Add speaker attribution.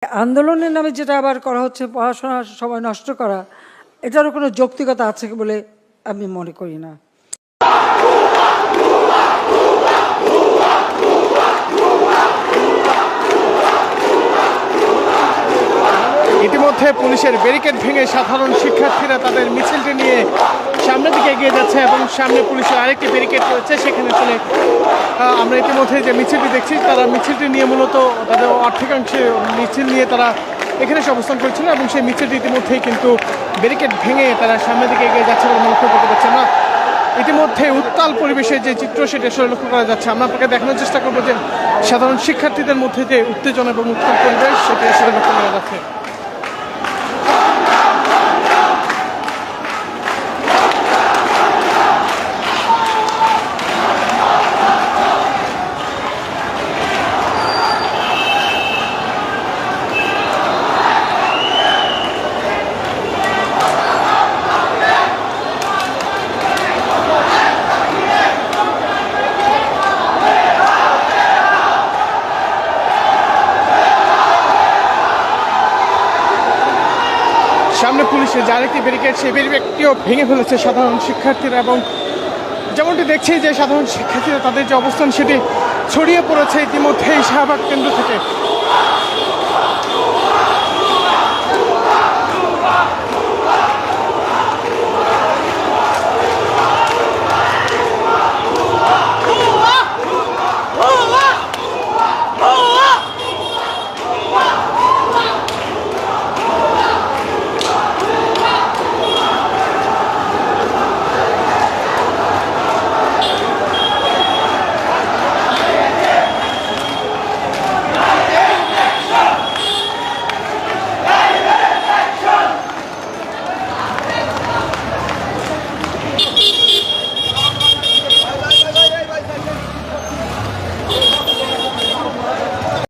Speaker 1: আন্দোলনের নামে যেটা আবার করা হচ্ছে পড়াশোনার সময় নষ্ট করা, এটারও কোনো যৌক্তিকতা আছে বলে আমি মনে করি না।
Speaker 2: ইতিমধ্যে পুলিশের ব্যারিকেড ভেঙে সাধারণ শিক্ষার্থীরা তাদের মিছিলটি নিয়ে সামনের দিকে এগিয়ে যাচ্ছে এবং সামনে পুলিশের আরেকটি ব্যারিকেড রয়েছে, সেখানে চলে আমরা ইতিমধ্যে যে মিছিলটি দেখছি তারা মিছিলটি নিয়ে মূলত তাদের অর্ধেকাংশে মিছিল নিয়ে তারা এখানে এসে অবস্থান করেছিল এবং সেই মিছিলটি ইতিমধ্যেই কিন্তু ব্যারিকেড ভেঙে তারা সামনের দিকে এগিয়ে যাচ্ছে বলে লক্ষ্য করতে পারছি আমরা। ইতিমধ্যে উত্তাল পরিবেশের যে চিত্র সেটা আসলে লক্ষ্য করা যাচ্ছে। আমরা আপনাকে দেখানোর চেষ্টা করবো যে সাধারণ শিক্ষার্থীদের মধ্যে যে উত্তেজনা এবং উত্তাল পরিবেশ সেটা আসলে লক্ষ্য করা যাচ্ছে। সামনে পুলিশের যে আরেকটি ব্যারিকেড, সেই ব্যারিকেডটিও ভেঙে ফেলেছে সাধারণ শিক্ষার্থীরা এবং যেমনটি দেখছি যে সাধারণ শিক্ষার্থীরা তাদের যে অবস্থান সেটি ছড়িয়ে পড়েছে ইতিমধ্যেই শাহবাগ কেন্দ্র থেকে।